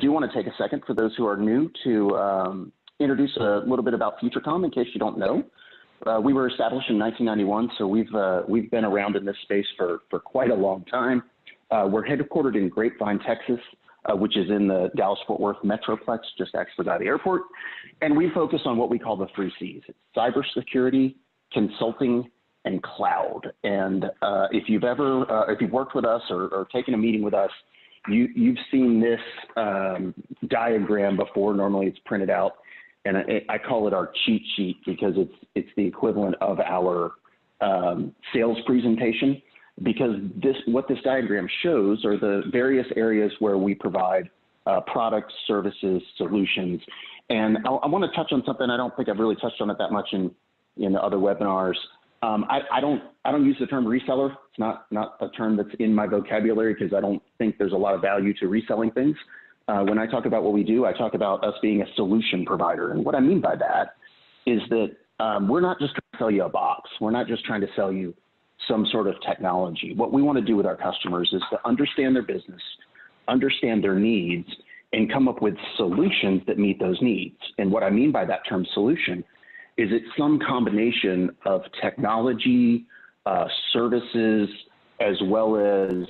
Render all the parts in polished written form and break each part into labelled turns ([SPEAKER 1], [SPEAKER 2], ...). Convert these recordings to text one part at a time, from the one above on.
[SPEAKER 1] do want to take a second for those who are new to introduce a little bit about FutureCom in case you don't know. We were established in 1991, so we've been around in this space for quite a long time. We're headquartered in Grapevine, Texas, which is in the Dallas-Fort Worth Metroplex, just actually by the airport. And we focus on what we call the 3 C's. It's cybersecurity, consulting, and cloud. And if you've worked with us or taken a meeting with us, you've seen this diagram before. Normally it's printed out, and I call it our cheat sheet because it's the equivalent of our sales presentation, because what this diagram shows are the various areas where we provide products, services, solutions. And I want to touch on something I don't think I've really touched on it that much in other webinars. I don't use the term reseller. It's not a term that's in my vocabulary because I don't think there's a lot of value to reselling things. When I talk about what we do, I talk about us being a solution provider. And what I mean by that is that we're not just trying to sell you a box. We're not just trying to sell you some sort of technology. What we want to do with our customers is to understand their business, understand their needs, and come up with solutions that meet those needs. And what I mean by that term solution is it's some combination of technology, services, as well as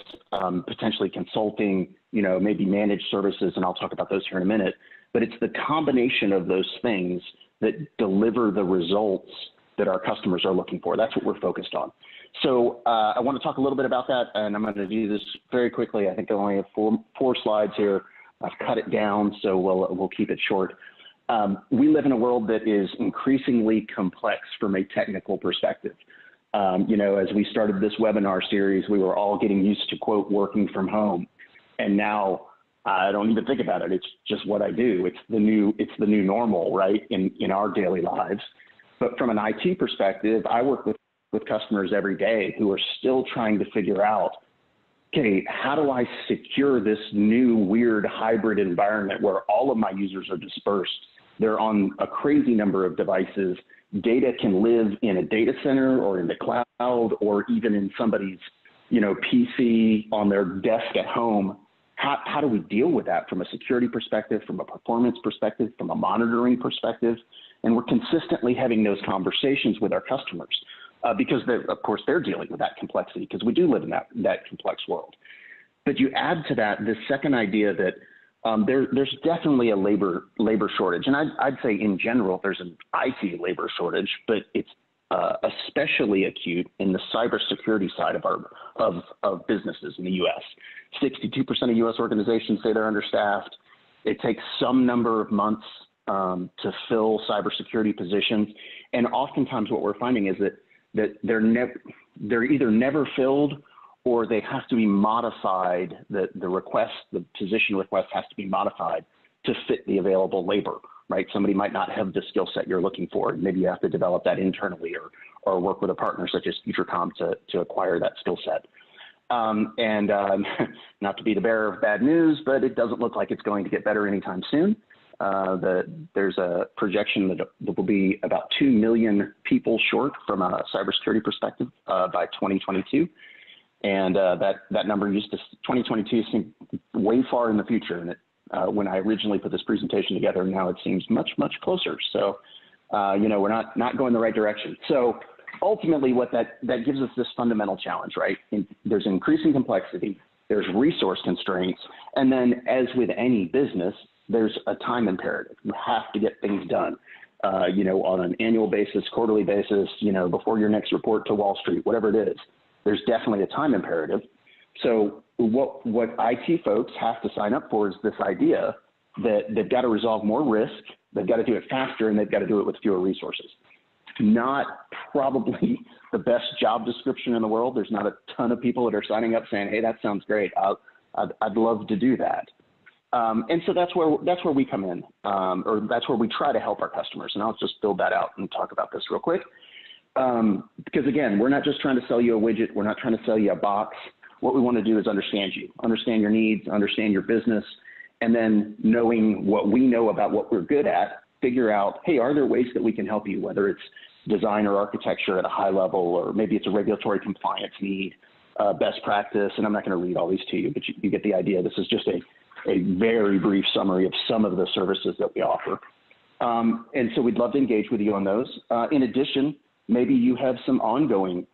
[SPEAKER 1] potentially consulting, maybe managed services, and I'll talk about those here in a minute. But it's the combination of those things that deliver the results that our customers are looking for. That's what we're focused on. So I want to talk a little bit about that, and I'm going to do this very quickly. I think I only have four slides here. I've cut it down, so we'll keep it short. We live in a world that is increasingly complex from a technical perspective. As we started this webinar series, we were all getting used to, quote, working from home. And now I don't even think about it. It's just what I do. It's the new normal, right, in our daily lives. But from an IT perspective, I work with customers every day who are still trying to figure out, okay, how do I secure this new weird hybrid environment where all of my users are dispersed? They're on a crazy number of devices. Data can live in a data center or in the cloud or even in somebody's, PC on their desk at home. How do we deal with that from a security perspective, from a performance perspective, from a monitoring perspective? And we're consistently having those conversations with our customers because, of course, they're dealing with that complexity because we do live in that complex world. But you add to that this second idea that there's definitely a labor shortage. And I'd say in general, there's an IT labor shortage, but it's especially acute in the cybersecurity side of businesses in the U.S. 62% of U.S. organizations say they're understaffed. It takes some number of months to fill cybersecurity positions. And oftentimes what we're finding is that they're either never filled or they have to be modified. The position request has to be modified to fit the available labor, right? Somebody might not have the skill set you're looking for. Maybe you have to develop that internally or work with a partner such as FutureCom to acquire that skill set. Not to be the bearer of bad news, but it doesn't look like it's going to get better anytime soon. There's a projection that there will be about 2 million people short from a cybersecurity perspective by 2022. And that number 2022 seemed way far in the future. And when I originally put this presentation together, now it seems much, much closer. So, we're not going the right direction. So ultimately what that gives us this fundamental challenge, right? There's increasing complexity, there's resource constraints, and then as with any business, there's a time imperative. You have to get things done, on an annual basis, quarterly basis, before your next report to Wall Street, whatever it is. There's definitely a time imperative. So what IT folks have to sign up for is this idea that they've got to resolve more risk, they've got to do it faster, and they've got to do it with fewer resources. Not probably the best job description in the world. There's not a ton of people that are signing up saying, hey, that sounds great. I'd love to do that. And so that's where we come in, or that's where we try to help our customers. And I'll just build that out and talk about this real quick. Because again, we're not just trying to sell you a widget. We're not trying to sell you a box. What we want to do is understand you, understand your needs, understand your business, and then knowing what we know about what we're good at, figure out, hey, are there ways that we can help you, whether it's design or architecture at a high level, or maybe it's a regulatory compliance need, best practice. And I'm not going to read all these to you, but you get the idea. This is just a very brief summary of some of the services that we offer. And so we'd love to engage with you on those. In addition, maybe you have some ongoing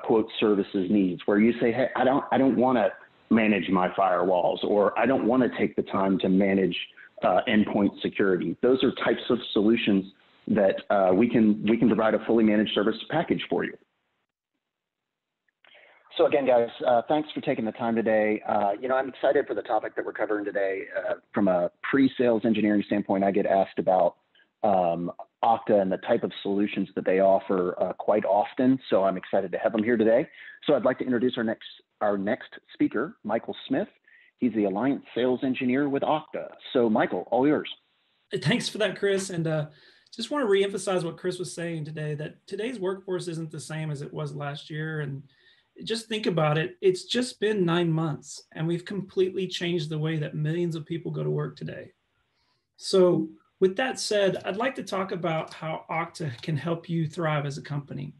[SPEAKER 1] quote services needs where you say, hey, I don't want to manage my firewalls, or I don't want to take the time to manage endpoint security. Those are types of solutions that we can provide a fully managed service package for you. So again, guys, thanks for taking the time today. I'm excited for the topic that we're covering today. From a pre-sales engineering standpoint, I get asked about OKTA and the type of solutions that they offer quite often. So I'm excited to have them here today. So I'd like to introduce our next speaker, Michael Smith. He's the Alliance Sales Engineer with OKTA. So Michael, all yours.
[SPEAKER 2] Thanks for that, Chris. And just want to reemphasize what Chris was saying today, that today's workforce isn't the same as it was last year. And just think about it. It's just been 9 months, and we've completely changed the way that millions of people go to work today. So with that said, I'd like to talk about how OKTA can help you thrive as a company.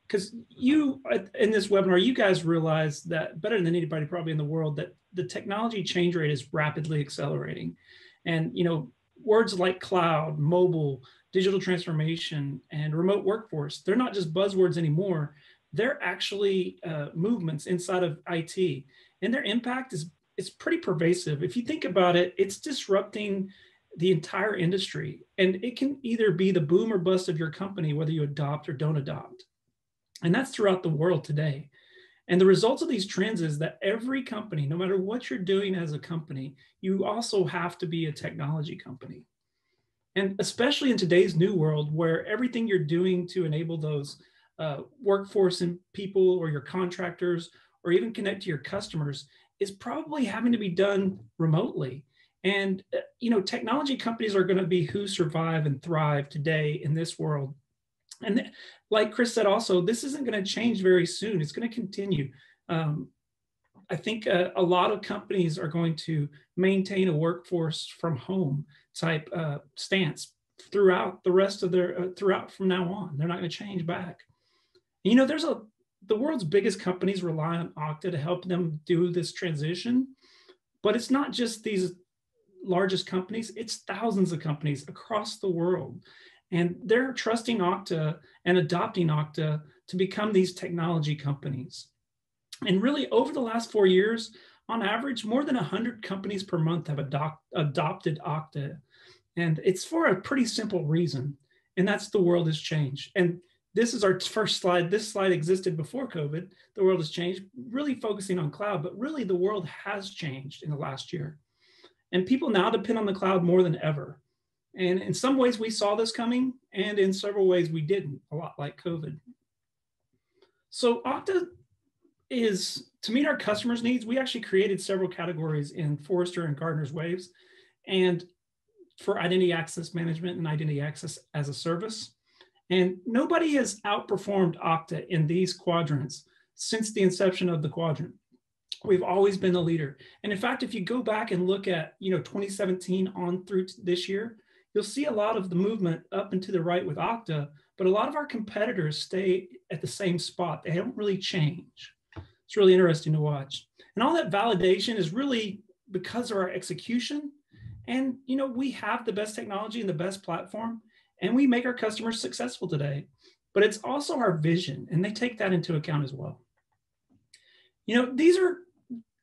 [SPEAKER 2] Because you, in this webinar, you guys realize that better than anybody probably in the world, that the technology change rate is rapidly accelerating. And, words like cloud, mobile, digital transformation, and remote workforce, they're not just buzzwords anymore. They're actually movements inside of IT, and their impact is pretty pervasive. If you think about it, it's disrupting the entire industry, and it can either be the boom or bust of your company, whether you adopt or don't adopt. And that's throughout the world today. And the results of these trends is that every company, no matter what you're doing as a company, you also have to be a technology company. And especially in today's new world, where everything you're doing to enable those workforce and people, or your contractors, or even connect to your customers, is probably having to be done remotely. And technology companies are going to be who survive and thrive today in this world. And like Chris said, also, this isn't going to change very soon. It's going to continue. I think a lot of companies are going to maintain a workforce from home type stance throughout the rest of their throughout from now on. They're not going to change back. The world's biggest companies rely on OKTA to help them do this transition, but it's not just these largest companies, it's thousands of companies across the world. And they're trusting OKTA and adopting OKTA to become these technology companies. And really, over the last 4 years, on average, more than 100 companies per month have adopted OKTA. And it's for a pretty simple reason, and that's the world has changed. And this is our first slide. This slide existed before COVID. The world has changed, really focusing on cloud, but really the world has changed in the last year. And people now depend on the cloud more than ever. And in some ways we saw this coming, and in several ways we didn't, a lot like COVID. So OKTA is, to meet our customers' needs, we actually created several categories in Forrester and Gartner's Waves, and for identity access management and identity access as a service. And nobody has outperformed OKTA in these quadrants since the inception of the quadrant. We've always been the leader. And in fact, if you go back and look at 2017 on through this year, you'll see a lot of the movement up and to the right with OKTA, but a lot of our competitors stay at the same spot. They don't really change. It's really interesting to watch. And all that validation is really because of our execution. And we have the best technology and the best platform, and we make our customers successful today. But it's also our vision, and they take that into account as well.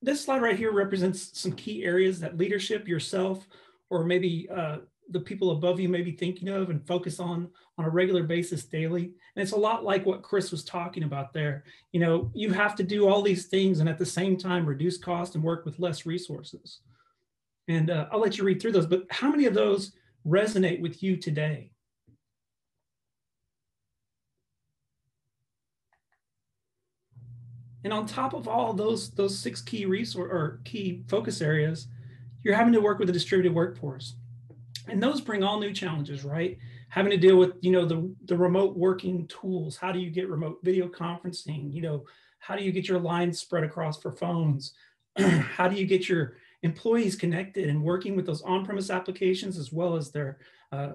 [SPEAKER 2] This slide right here represents some key areas that leadership, yourself, or maybe the people above you may be thinking of and focus on a regular basis daily. And it's a lot like what Chris was talking about there. You have to do all these things and at the same time reduce cost and work with less resources. And I'll let you read through those, but how many of those resonate with you today? And on top of all those 6 key key focus areas, you're having to work with a distributed workforce. And those bring all new challenges, right? Having to deal with, the remote working tools. How do you get remote video conferencing? How do you get your lines spread across for phones? How do you get your employees connected and working with those on-premise applications as well as their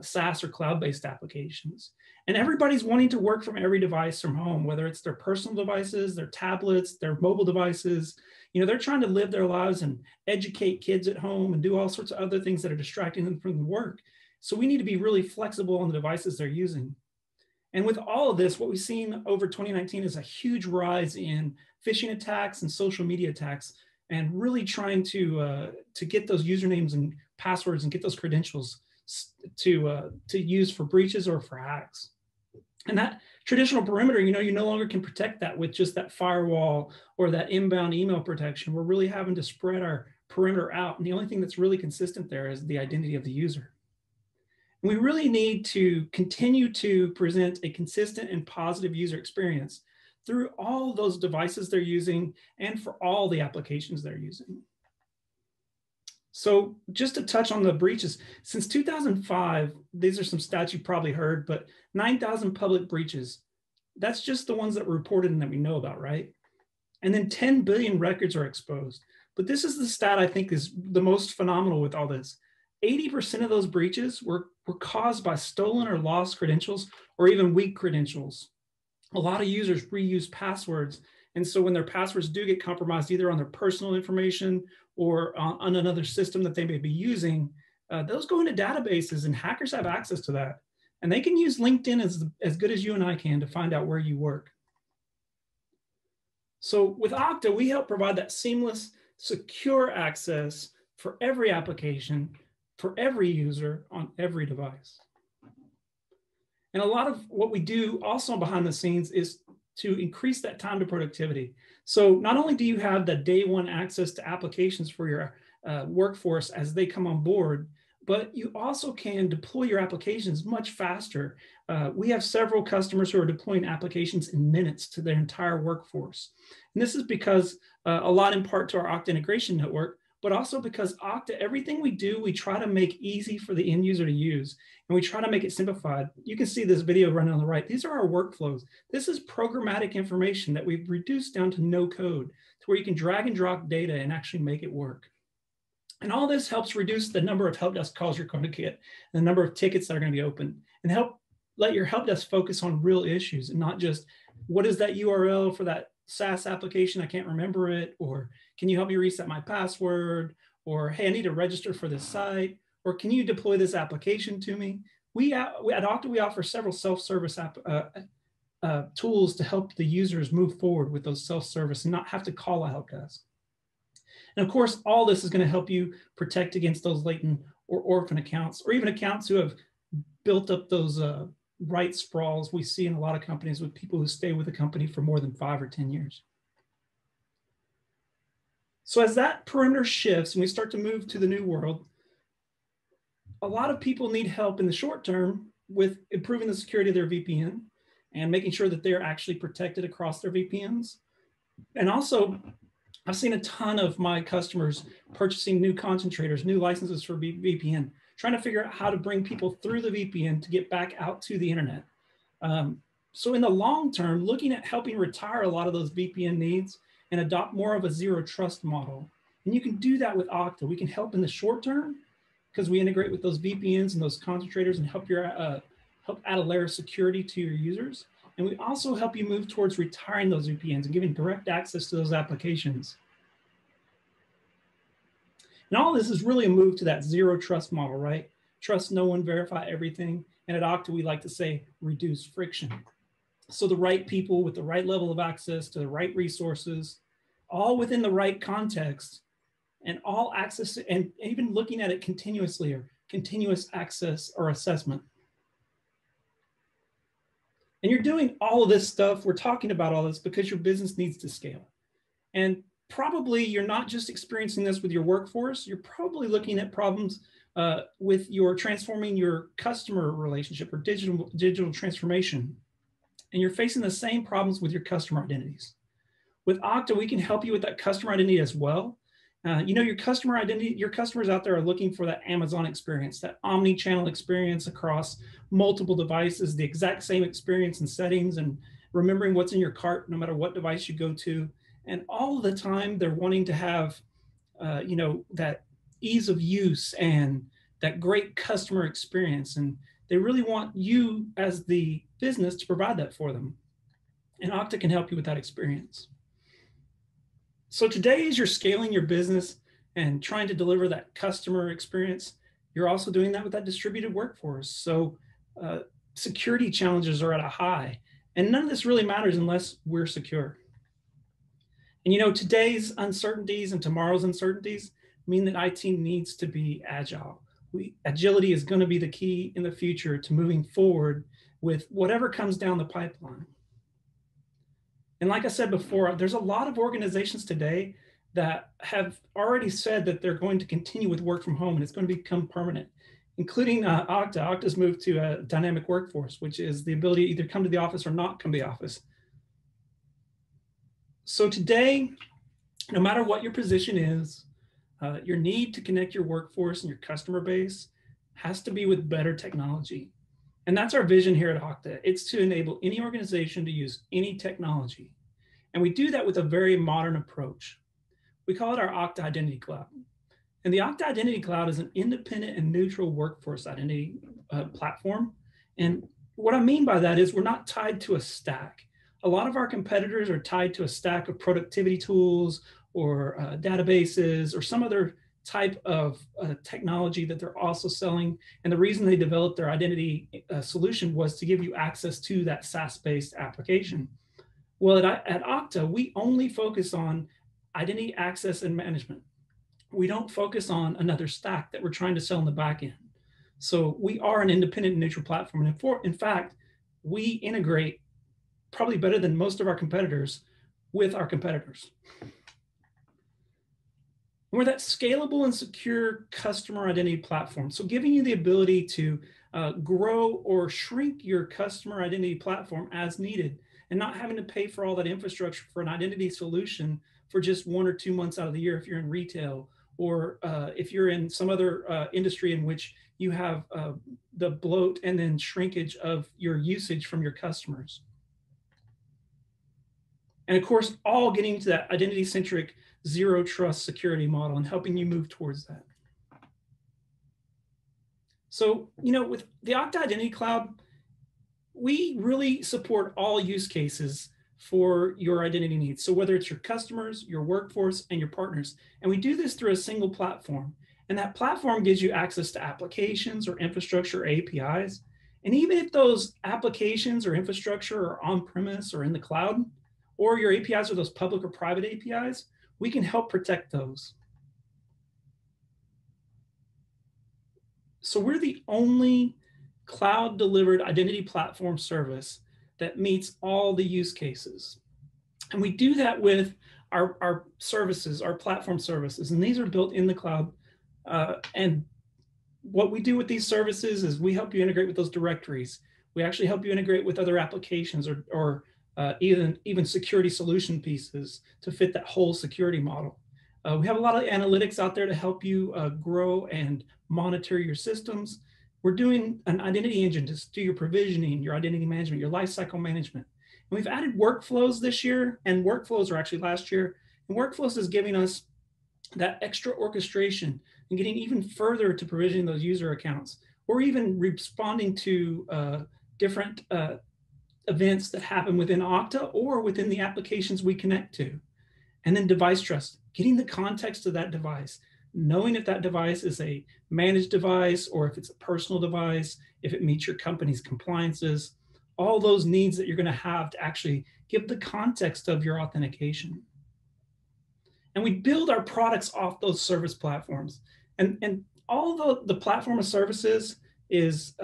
[SPEAKER 2] SaaS or cloud-based applications. And everybody's wanting to work from every device from home, whether it's their personal devices, their tablets, their mobile devices. You know, they're trying to live their lives and educate kids at home and do all sorts of other things that are distracting them from the work. So we need to be really flexible on the devices they're using. And with all of this, what we've seen over 2019 is a huge rise in phishing attacks and social media attacks, and really trying to get those usernames and passwords and get those credentials to use for breaches or for hacks. And that traditional perimeter, you know, you no longer can protect that with just that firewall or that inbound email protection. We're really having to spread our perimeter out. And the only thing that's really consistent there is the identity of the user. We really need to continue to present a consistent and positive user experience through all those devices they're using and for all the applications they're using. So just to touch on the breaches, since 2005, these are some stats you probably heard, but 9,000 public breaches. That's just the ones that were reported and that we know about, right? And then 10 billion records are exposed. But this is the stat I think is the most phenomenal with all this. 80% of those breaches were caused by stolen or lost credentials or even weak credentials. A lot of users reuse passwords. And so when their passwords do get compromised, either on their personal information or on another system that they may be using, those go into databases, and hackers have access to that. And they can use LinkedIn as good as you and I can to find out where you work. So with OKTA, we help provide that seamless, secure access for every application, for every user on every device. And a lot of what we do also behind the scenes is to increase that time to productivity. So not only do you have the day one access to applications for your workforce as they come on board, but you also can deploy your applications much faster. We have several customers who are deploying applications in minutes to their entire workforce. And this is because a lot in part to our OKTA integration network, but also because OKTA, everything we do, we try to make easy for the end user to use, and we try to make it simplified. You can see this video running on the right. These are our workflows. This is programmatic information that we've reduced down to no code, to where you can drag and drop data and actually make it work. And all this helps reduce the number of help desk calls you're going to get, and the number of tickets that are going to be open, and help let your help desk focus on real issues and not just what is that URL for that SaaS application, I can't remember it, or can you help me reset my password, or hey, I need to register for this site, or can you deploy this application to me? At OKTA, we offer several self-service tools to help the users move forward with those self-service and not have to call a help desk. And of course, all this is going to help you protect against those latent or orphan accounts, or even accounts who have built up those rights sprawls we see in a lot of companies with people who stay with a company for more than 5 or 10 years. So as that perimeter shifts and we start to move to the new world, a lot of people need help in the short term with improving the security of their VPN and making sure that they're actually protected across their VPNs. And also, I've seen a ton of my customers purchasing new concentrators, new licenses for VPN, trying to figure out how to bring people through the VPN to get back out to the internet. So in the long term, looking at helping retire a lot of those VPN needs and adopt more of a zero trust model. And you can do that with OKTA. We can help in the short term because we integrate with those VPNs and those concentrators and help add a layer of security to your users. And we also help you move towards retiring those VPNs and giving direct access to those applications. And all this is really a move to that zero trust model, right? Trust no one, verify everything. And at OKTA, we like to say reduce friction. So the right people with the right level of access to the right resources, all within the right context, and all access, and even looking at it continuously, or continuous access or assessment. And you're doing all of this stuff, we're talking about all this because your business needs to scale. And probably you're not just experiencing this with your workforce, you're probably looking at problems with your transforming your customer relationship or digital transformation. And you're facing the same problems with your customer identities. With OKTA, we can help you with that customer identity as well. You know, your customer identity, your customers out there are looking for that Amazon experience, that omni-channel experience across multiple devices, the exact same experience and settings, and remembering what's in your cart no matter what device you go to. And all the time they're wanting to have, you know, that ease of use and that great customer experience, and they really want you as the business to provide that for them. And Okta can help you with that experience. So today, as you're scaling your business and trying to deliver that customer experience, you're also doing that with that distributed workforce. So security challenges are at a high, and none of this really matters unless we're secure. And you know, today's uncertainties and tomorrow's uncertainties mean that IT needs to be agile. Agility is going to be the key in the future to moving forward with whatever comes down the pipeline. And like I said before, there's a lot of organizations today that have already said that they're going to continue with work from home and it's going to become permanent, including Okta. Okta's moved to a dynamic workforce, which is the ability to either come to the office or not come to the office. So today, no matter what your position is, your need to connect your workforce and your customer base has to be with better technology. And that's our vision here at Okta. It's to enable any organization to use any technology. And we do that with a very modern approach. We call it our Okta Identity Cloud. And the Okta Identity Cloud is an independent and neutral workforce identity platform. And what I mean by that is we're not tied to a stack. A lot of our competitors are tied to a stack of productivity tools or databases or some other type of technology that they're also selling. And the reason they developed their identity solution was to give you access to that SaaS-based application. Well, at Okta, we only focus on identity access and management. We don't focus on another stack that we're trying to sell in the back end. So we are an independent and neutral platform. And in fact, we integrate probably better than most of our competitors with our competitors. We're that scalable and secure customer identity platform. So giving you the ability to grow or shrink your customer identity platform as needed and not having to pay for all that infrastructure for an identity solution for just 1 or 2 months out of the year if you're in retail or if you're in some other industry in which you have the bloat and then shrinkage of your usage from your customers. And of course, all getting to that identity-centric zero trust security model and helping you move towards that. So, you know, with the Okta Identity Cloud, we really support all use cases for your identity needs. So whether it's your customers, your workforce, and your partners, and we do this through a single platform. And that platform gives you access to applications or infrastructure or APIs. And even if those applications or infrastructure are on-premise or in the cloud, or your APIs are those public or private APIs, we can help protect those. So we're the only cloud-delivered identity platform service that meets all the use cases. And we do that with our services, our platform services, and these are built in the cloud. And what we do with these services is we help you integrate with those directories. We actually help you integrate with other applications or even security solution pieces to fit that whole security model. We have a lot of analytics out there to help you grow and monitor your systems. We're doing an identity engine to do your provisioning, your identity management, your lifecycle management. And we've added workflows this year, and workflows are actually last year. And workflows is giving us that extra orchestration and getting even further to provisioning those user accounts, or even responding to different events that happen within Okta or within the applications we connect to. And then device trust, getting the context of that device, knowing if that device is a managed device or if it's a personal device, if it meets your company's compliances, all those needs that you're going to have to actually give the context of your authentication. And we build our products off those service platforms. And all the platform of services is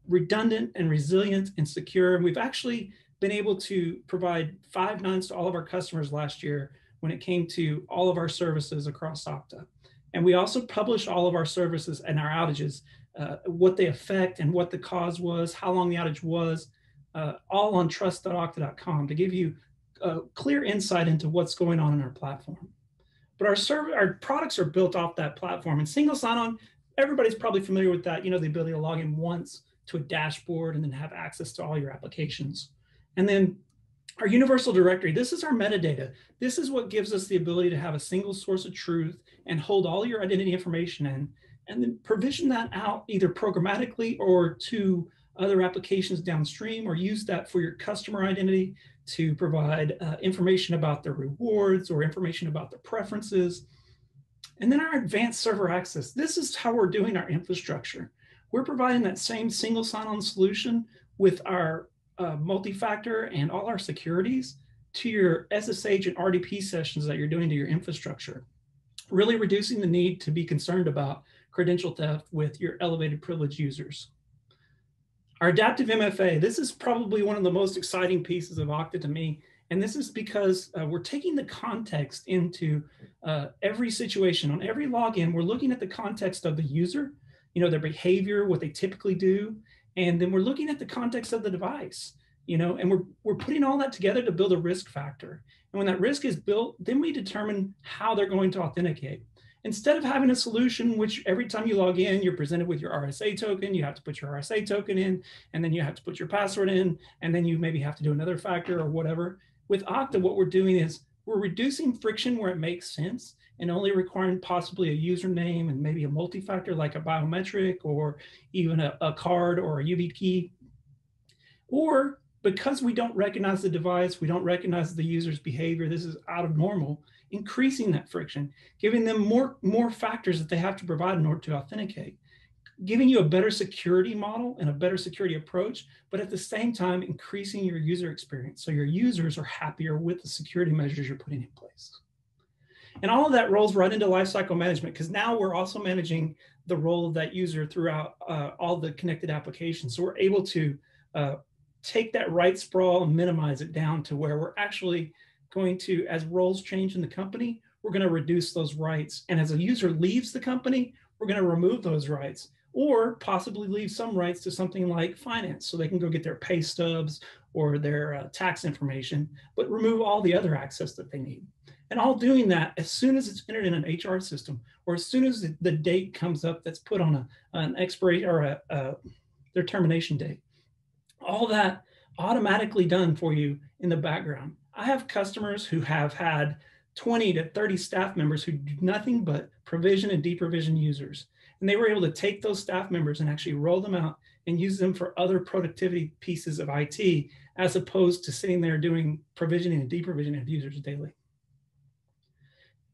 [SPEAKER 2] redundant and resilient and secure. And we've actually been able to provide 5 nines to all of our customers last year when it came to all of our services across Okta. And we also publish all of our services and our outages, what they affect and what the cause was, how long the outage was, all on trust.okta.com to give you a clear insight into what's going on in our platform. But our products are built off that platform. And single sign-on, everybody's probably familiar with that, you know, the ability to log in once to a dashboard and then have access to all your applications. And then our universal directory, this is our metadata. This is what gives us the ability to have a single source of truth and hold all your identity information in. and then provision that out either programmatically or to other applications downstream, or use that for your customer identity to provide information about their rewards or information about their preferences. And then our advanced server access. This is how we're doing our infrastructure. We're providing that same single sign-on solution with our multi-factor and all our securities to your SSH and RDP sessions that you're doing to your infrastructure, really reducing the need to be concerned about credential theft with your elevated privilege users. Our adaptive MFA, this is probably one of the most exciting pieces of Okta to me. And this is because we're taking the context into every situation. On every login, we're looking at the context of the user, their behavior, what they typically do. And then we're looking at the context of the device, and we're putting all that together to build a risk factor. And when that risk is built, then we determine how they're going to authenticate. Instead of having a solution which every time you log in, you're presented with your RSA token, you have to put your RSA token in, and then you have to put your password in, and then you maybe have to do another factor or whatever. With Okta, what we're doing is we're reducing friction where it makes sense and only requiring possibly a username and maybe a multi-factor like a biometric or even a card or a YubiKey. Or because we don't recognize the device, we don't recognize the user's behavior, this is out of normal, increasing that friction, giving them more factors that they have to provide in order to authenticate, giving you a better security model and a better security approach, but at the same time, increasing your user experience. So your users are happier with the security measures you're putting in place. And all of that rolls right into lifecycle management, because now we're also managing the role of that user throughout all the connected applications. So we're able to take that write sprawl and minimize it down to where we're actually going to, as roles change in the company, we're going to reduce those rights. And as a user leaves the company, we're going to remove those rights, or possibly leave some rights to something like finance so they can go get their pay stubs or their tax information, but remove all the other access that they need. And all doing that as soon as it's entered in an HR system, or as soon as the date comes up that's put on an expiration or their termination date. All that automatically done for you in the background. I have customers who have had 20 to 30 staff members who do nothing but provision and deprovision users. And they were able to take those staff members and actually roll them out and use them for other productivity pieces of IT, as opposed to sitting there doing provisioning and deprovisioning of users daily.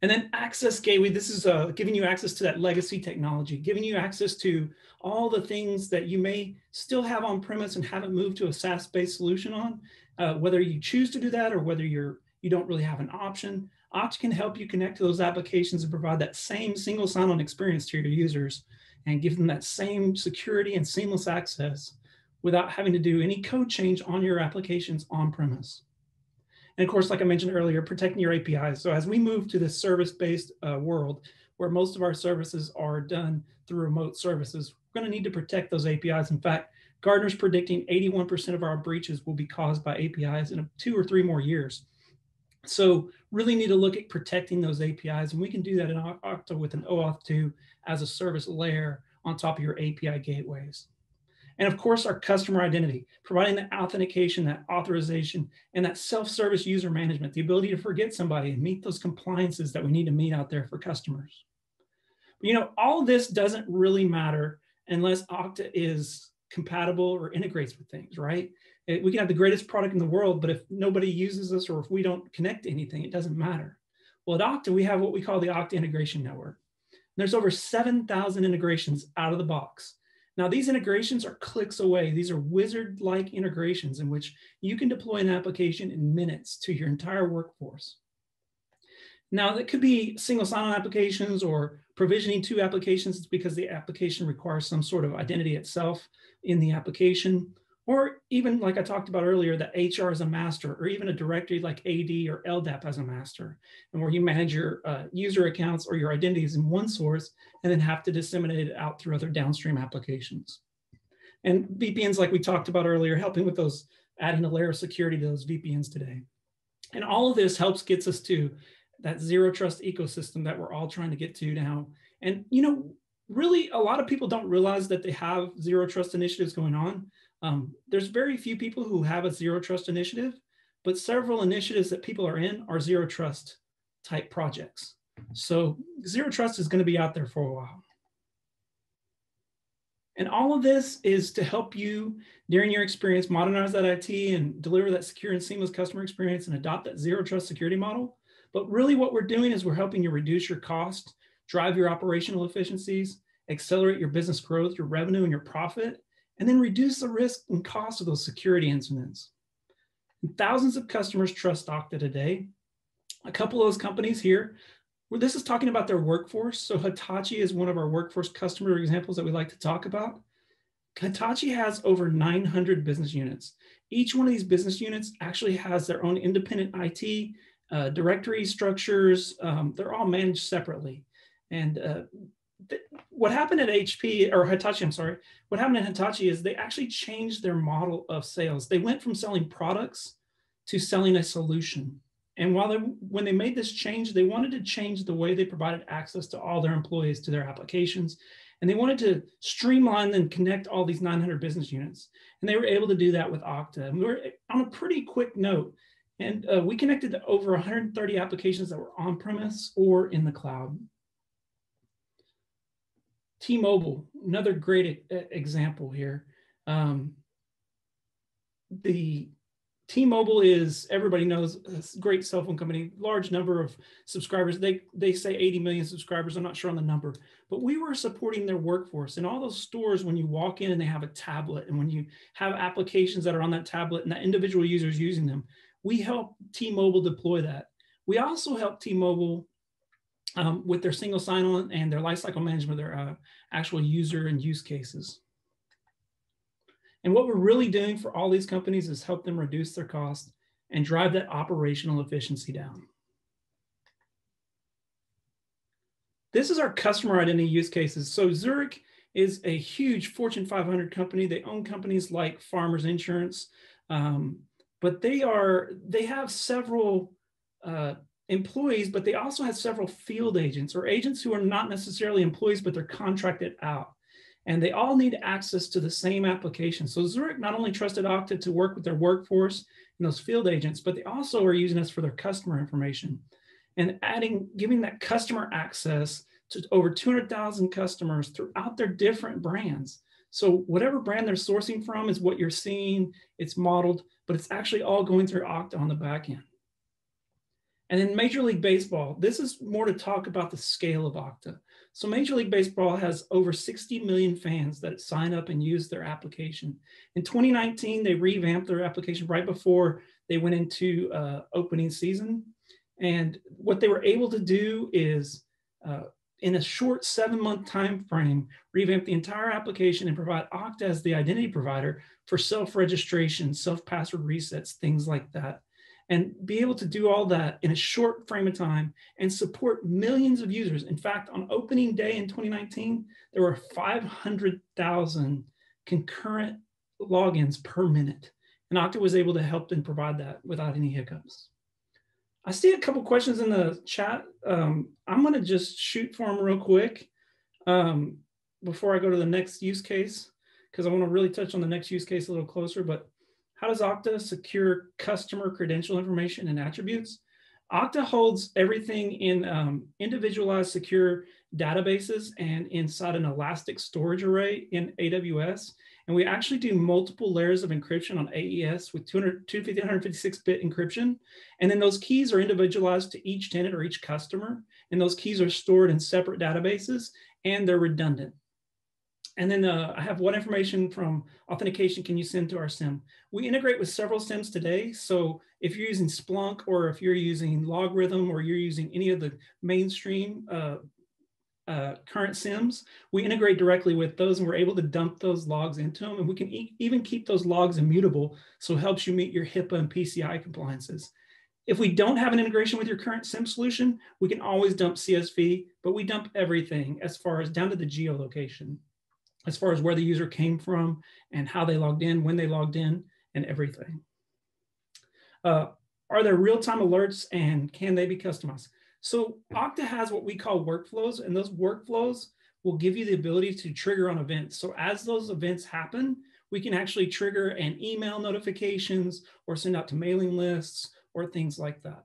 [SPEAKER 2] And then access gateway, this is giving you access to that legacy technology, giving you access to all the things that you may still have on premise and haven't moved to a SaaS-based solution on, whether you choose to do that or whether you don't really have an option. Okta can help you connect to those applications and provide that same single sign-on experience to your users and give them that same security and seamless access without having to do any code change on your applications on premise. And of course, like I mentioned earlier, protecting your APIs. So as we move to this service-based world, where most of our services are done through remote services, we're going to need to protect those APIs. In fact, Gartner's predicting 81% of our breaches will be caused by APIs in 2 or 3 more years. So really need to look at protecting those APIs. And we can do that in Okta with an OAuth 2 as a service layer on top of your API gateways. And of course, our customer identity, providing that authentication, that authorization, and that self-service user management, the ability to forget somebody and meet those compliances that we need to meet out there for customers. But, all of this doesn't really matter unless Okta is compatible or integrates with things, right? We can have the greatest product in the world, but if nobody uses us or if we don't connect to anything, it doesn't matter. Well, at Okta, we have what we call the Okta Integration Network. There's over 7,000 integrations out of the box. Now, these integrations are clicks away. These are wizard-like integrations in which you can deploy an application in minutes to your entire workforce. Now, that could be single sign-on applications or provisioning 2 applications because the application requires some sort of identity itself in the application, or even like I talked about earlier, that HR as a master, or even a directory like AD or LDAP as a master, and where you manage your user accounts or your identities in one source and then have to disseminate it out through other downstream applications. And VPNs, like we talked about earlier, helping with those, adding a layer of security to those VPNs today. And all of this gets us to that zero trust ecosystem that we're all trying to get to now. And, really a lot of people don't realize that they have zero trust initiatives going on. There's very few people who have a zero trust initiative, but several initiatives that people are in are zero trust type projects. So zero trust is going to be out there for a while. And all of this is to help you during your experience modernize that IT and deliver that secure and seamless customer experience and adopt that zero trust security model. But really what we're doing is we're helping you reduce your cost, drive your operational efficiencies, accelerate your business growth, your revenue, and your profit, and then reduce the risk and cost of those security incidents. And thousands of customers trust Okta today. A couple of those companies here, where this is talking about their workforce. So Hitachi is one of our workforce customer examples that we like to talk about. Hitachi has over 900 business units. Each one of these business units actually has their own independent IT, directory structures. They're all managed separately. And what happened at HP, or Hitachi, I'm sorry, what happened at Hitachi is they actually changed their model of sales. They went from selling products to selling a solution. And when they made this change, they wanted to change the way they provided access to all their employees to their applications. And they wanted to streamline and connect all these 900 business units. And they were able to do that with Okta. And we were on a pretty quick note. And we connected to over 130 applications that were on-premise or in the cloud. T-Mobile, another great example here. The T-Mobile is, everybody knows, a great cell phone company, large number of subscribers. They say 80 million subscribers. I'm not sure on the number, but we were supporting their workforce. In all those stores, when you walk in and they have a tablet, and when you have applications that are on that tablet and that individual user is using them, we help T-Mobile deploy that. We also help T-Mobile with their single sign-on and their lifecycle management, their actual user and use cases. And what we're really doing for all these companies is help them reduce their cost and drive that operational efficiency down. This is our customer identity use cases. So Zurich is a huge Fortune 500 company. They own companies like Farmers Insurance, but they have several employees, but they also have several field agents or agents who are not necessarily employees, but they're contracted out. And they all need access to the same application. So Zurich not only trusted Okta to work with their workforce and those field agents, but they also are using us for their customer information and giving that customer access to over 200,000 customers throughout their different brands. So whatever brand they're sourcing from is what you're seeing. It's modeled, but it's actually all going through Okta on the back end. And then Major League Baseball, this is more to talk about the scale of Okta. So Major League Baseball has over 60 million fans that sign up and use their application. In 2019, they revamped their application right before they went into opening season. And what they were able to do is, in a short 7-month time frame, revamp the entire application and provide Okta as the identity provider for self-registration, self-password resets, things like that. And be able to do all that in a short frame of time and support millions of users. In fact, on opening day in 2019, there were 500,000 concurrent logins per minute. And Okta was able to help them provide that without any hiccups. I see a couple questions in the chat. I'm gonna just shoot for them real quick before I go to the next use case, because I wanna really touch on the next use case a little closer. But how does Okta secure customer credential information and attributes? Okta holds everything in individualized secure databases and inside an elastic storage array in AWS. And we actually do multiple layers of encryption on AES with 256-bit encryption. And then those keys are individualized to each tenant or each customer. And those keys are stored in separate databases and they're redundant. And then I have what information from authentication can you send to our SIM? We integrate with several SIMs today. So if you're using Splunk or if you're using Logarithm or you're using any of the mainstream current SIMs, we integrate directly with those and we're able to dump those logs into them. And we can even keep those logs immutable. So it helps you meet your HIPAA and PCI compliances. If we don't have an integration with your current SIM solution, we can always dump CSV, but we dump everything as far as down to the geolocation, as far as where the user came from and how they logged in, when they logged in, and everything. Are there real-time alerts and can they be customized? So Okta has what we call workflows, and those workflows will give you the ability to trigger on events. So as those events happen, we can actually trigger and email notifications or send out to mailing lists or things like that.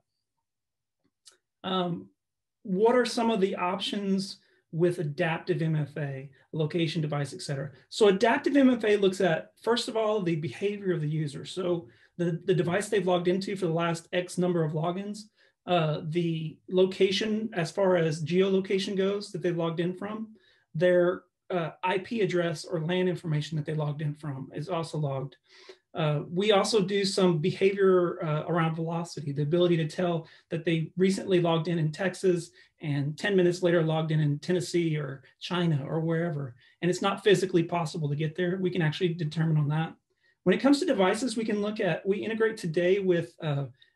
[SPEAKER 2] What are some of the options with adaptive MFA, location, device, et cetera. So adaptive MFA looks at, first of all, the behavior of the user. So the device they've logged into for the last X number of logins, the location as far as geolocation goes that they logged in from, their IP address or LAN information that they logged in from is also logged. We also do some behavior around velocity, the ability to tell that they recently logged in Texas and 10 minutes later logged in Tennessee or China or wherever. And it's not physically possible to get there. We can actually determine on that. When it comes to devices, we integrate today with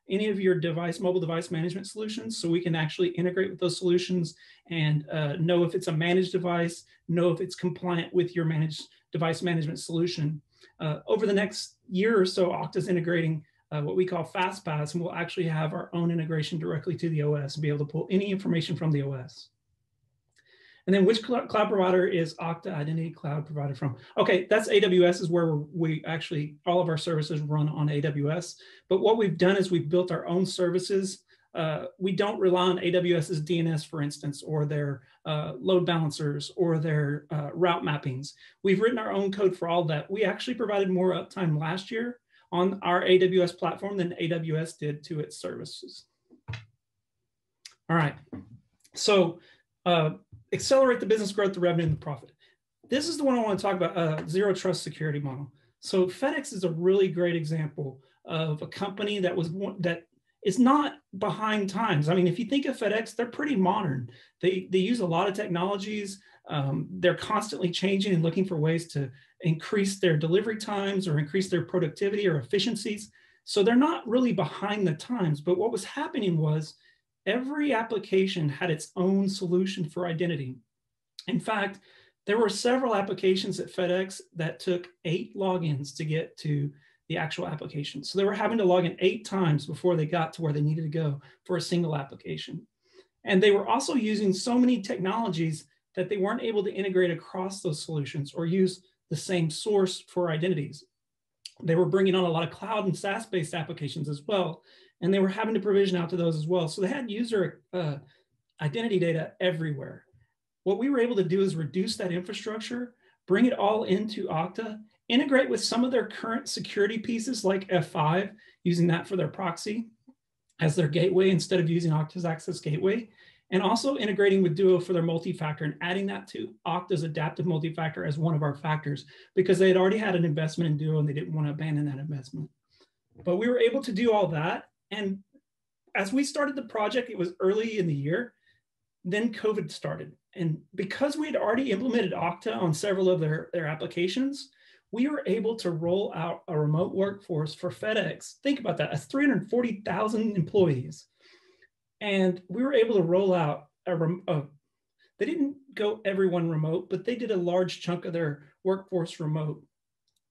[SPEAKER 2] any of your mobile device management solutions. So we can actually integrate with those solutions and know if it's a managed device, know if it's compliant with your managed device management solution. Over the next year or so, Okta's integrating what we call FastPass, and we'll actually have our own integration directly to the OS and be able to pull any information from the OS. And then which cloud provider is Okta Identity Cloud provided from? Okay, that's AWS is where we actually, all of our services run on AWS. But what we've done is we've built our own services. We don't rely on AWS's DNS, for instance, or their load balancers or their route mappings. We've written our own code for all that. We actually provided more uptime last year on our AWS platform than AWS did to its services. All right, so accelerate the business growth, the revenue, and the profit. This is the one I want to talk about, zero trust security model. So FedEx is a really great example of a company that is not behind times. I mean, if you think of FedEx, they're pretty modern. They use a lot of technologies. They're constantly changing and looking for ways to increase their delivery times or increase their productivity or efficiencies. So they're not really behind the times. But what was happening was every application had its own solution for identity. In fact, there were several applications at FedEx that took 8 logins to get to the actual application. So they were having to log in 8 times before they got to where they needed to go for a single application. And they were also using so many technologies that they weren't able to integrate across those solutions or use the same source for identities. They were bringing on a lot of cloud and SaaS-based applications as well, and they were having to provision out to those as well. So they had user identity data everywhere. What we were able to do is reduce that infrastructure, bring it all into Okta, integrate with some of their current security pieces like F5, using that for their proxy as their gateway instead of using Okta's Access Gateway, and also integrating with Duo for their multi-factor and adding that to Okta's adaptive multi-factor as one of our factors because they had already had an investment in Duo and they didn't want to abandon that investment. But we were able to do all that. And as we started the project, it was early in the year, then COVID started. And because we had already implemented Okta on several of their applications, we were able to roll out a remote workforce for FedEx. Think about that, that's 340,000 employees. And we were able to roll out they didn't go everyone remote, but they did a large chunk of their workforce remote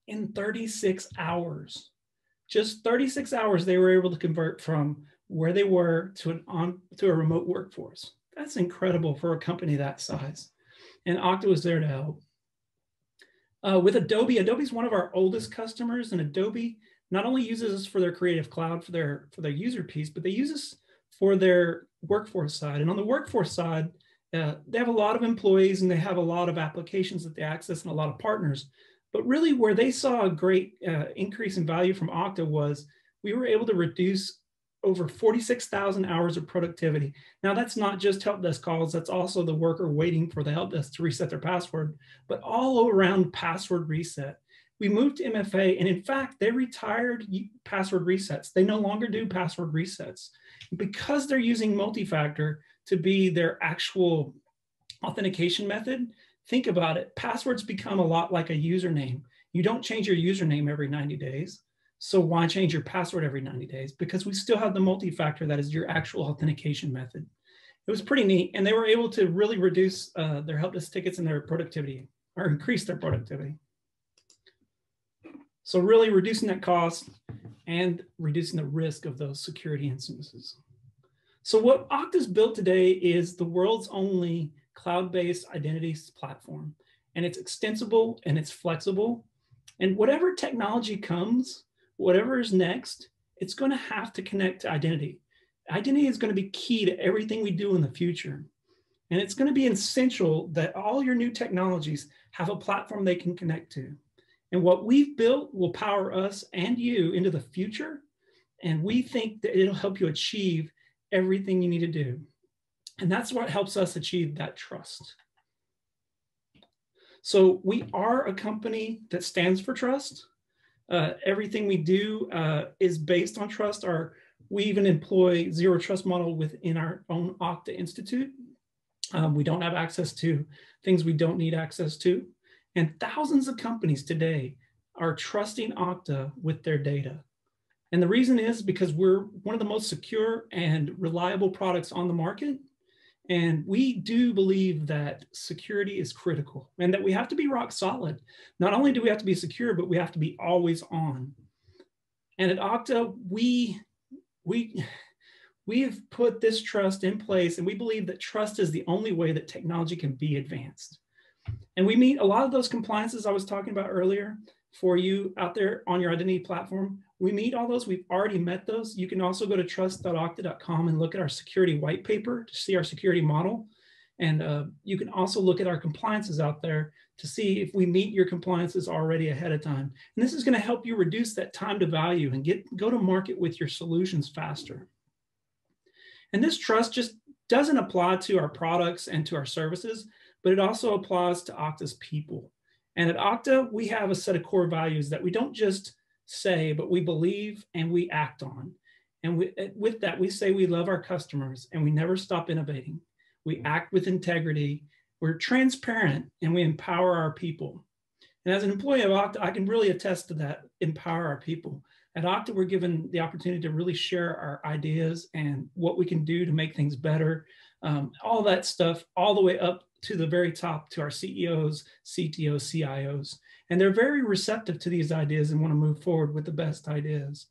[SPEAKER 2] in 36 hours. Just 36 hours, they were able to convert from where they were to a remote workforce. That's incredible for a company that size. And Okta was there to help. With Adobe, Adobe's one of our oldest customers, and Adobe not only uses us for their Creative Cloud for their user piece, but they use us for their workforce side. And on the workforce side, they have a lot of employees and they have a lot of applications that they access and a lot of partners. But really where they saw a great increase in value from Okta was we were able to reduce over 46,000 hours of productivity. Now that's not just help desk calls, that's also the worker waiting for the help desk to reset their password, but all around password reset. We moved to MFA, and in fact, they retired password resets. They no longer do password resets. Because they're using multi-factor to be their actual authentication method, think about it. Passwords become a lot like a username. You don't change your username every 90 days. So why change your password every 90 days? Because we still have the multi-factor that is your actual authentication method. It was pretty neat. And they were able to really reduce their help desk tickets and their productivity, or increase their productivity. So really reducing that cost and reducing the risk of those security instances. So what Okta's built today is the world's only cloud-based identities platform. And it's extensible and it's flexible. And whatever technology comes, whatever is next, it's going to have to connect to identity. Identity is going to be key to everything we do in the future. And it's going to be essential that all your new technologies have a platform they can connect to. And what we've built will power us and you into the future. And we think that it'll help you achieve everything you need to do. And that's what helps us achieve that trust. So we are a company that stands for trust. Everything we do is based on trust. We even employ zero trust model within our own OKTA Institute. We don't have access to things we don't need access to. And thousands of companies today are trusting OKTA with their data. And the reason is because we're one of the most secure and reliable products on the market. And we do believe that security is critical and that we have to be rock solid. Not only do we have to be secure, but we have to be always on. And at OKTA, we've put this trust in place, and we believe that trust is the only way that technology can be advanced. And we meet a lot of those compliances I was talking about earlier for you out there on your identity platform. We meet all those. We've already met those. You can also go to trust.okta.com and look at our security white paper to see our security model. And you can also look at our compliances out there to see if we meet your compliances already ahead of time. And this is going to help you reduce that time to value and go to market with your solutions faster. And this trust just doesn't apply to our products and to our services, but it also applies to OKTA's people. And at OKTA, we have a set of core values that we don't just say, but we believe and we act on. And with that, we say we love our customers and we never stop innovating. We act with integrity, we're transparent, and we empower our people. And as an employee of OKTA, I can really attest to that, empower our people. At OKTA, we're given the opportunity to really share our ideas and what we can do to make things better. All that stuff, all the way up to the very top, to our CEOs, CTOs, CIOs. And they're very receptive to these ideas and want to move forward with the best ideas.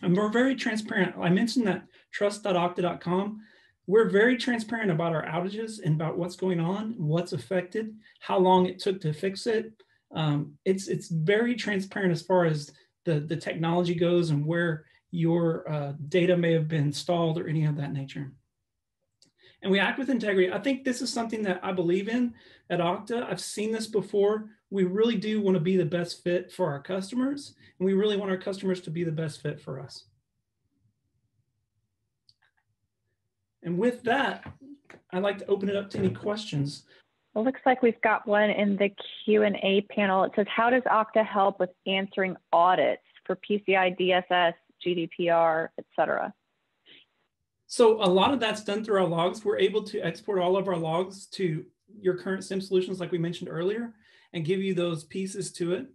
[SPEAKER 2] And we're very transparent. I mentioned that trust.okta.com. We're very transparent about our outages and about what's going on, what's affected, how long it took to fix it. It's very transparent as far as the technology goes and where your data may have been stalled or any of that nature. And we act with integrity. I think this is something that I believe in at OKTA. I've seen this before. We really do want to be the best fit for our customers, and we really want our customers to be the best fit for us. And with that, I'd like to open it up to any questions.
[SPEAKER 3] It looks like we've got one in the Q&A panel. It says, how does OKTA help with answering audits for PCI DSS, GDPR, et cetera?
[SPEAKER 2] So a lot of that's done through our logs. We're able to export all of our logs to your current SIEM solutions, like we mentioned earlier, and give you those pieces to it.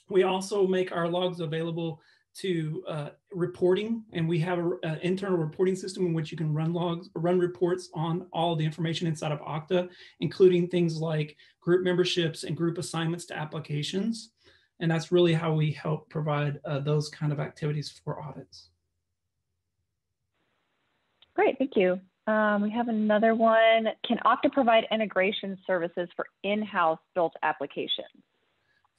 [SPEAKER 2] We also make our logs available to reporting, and we have an internal reporting system in which you can run reports on all of the information inside of OKTA, including things like group memberships and group assignments to applications. And that's really how we help provide those kind of activities for audits.
[SPEAKER 3] Great, thank you. We have another one. Can OKTA provide integration services for in-house built applications?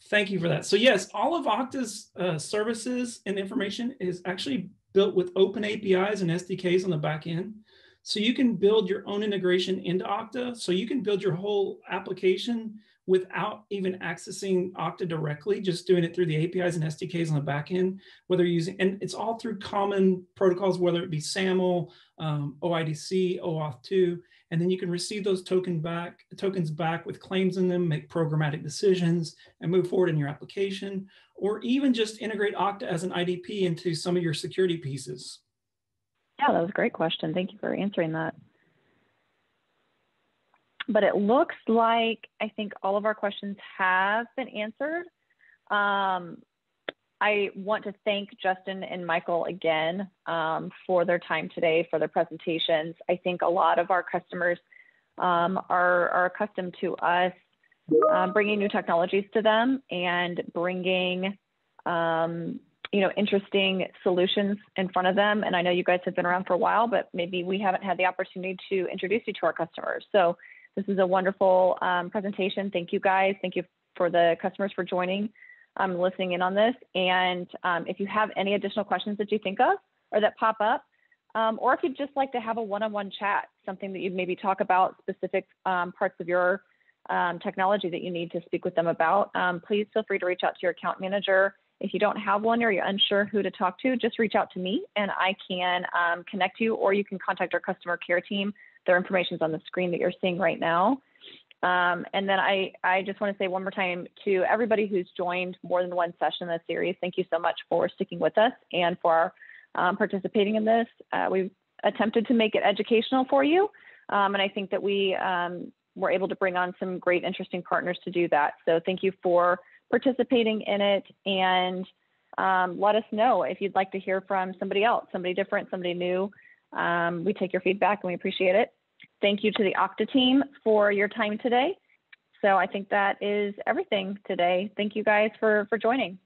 [SPEAKER 2] Thank you for that. So yes, all of OKTA's services and information is actually built with open APIs and SDKs on the back end. So you can build your own integration into OKTA. So you can build your whole application without even accessing OKTA directly, just doing it through the APIs and SDKs on the back end, whether you're using, and it's all through common protocols, whether it be SAML, OIDC, OAuth 2, and then you can receive those tokens back with claims in them, make programmatic decisions, and move forward in your application, or even just integrate OKTA as an IDP into some of your security pieces.
[SPEAKER 3] Yeah, that was a great question. Thank you for answering that. But it looks like I think all of our questions have been answered. I want to thank Justin and Michael again for their time today, for their presentations. I think a lot of our customers are accustomed to us bringing new technologies to them and bringing interesting solutions in front of them. And I know you guys have been around for a while, but maybe we haven't had the opportunity to introduce you to our customers. So this is a wonderful presentation. Thank you guys. Thank you for the customers for joining, listening in on this. And if you have any additional questions that you think of or that pop up, or if you'd just like to have a one-on-one chat, something that you'd maybe talk about specific parts of your technology that you need to speak with them about, please feel free to reach out to your account manager. If you don't have one or you're unsure who to talk to, just reach out to me and I can connect you, or you can contact our customer care team. Their information is on the screen that you're seeing right now. And then I just want to say one more time to everybody who's joined more than one session in this series, thank you so much for sticking with us and for participating in this. We've attempted to make it educational for you. And I think that we were able to bring on some great, interesting partners to do that. So thank you for participating in it, and let us know if you'd like to hear from somebody else, somebody different, somebody new. We take your feedback and we appreciate it. Thank you to the OKTA team for your time today. So I think that is everything today. Thank you guys for joining.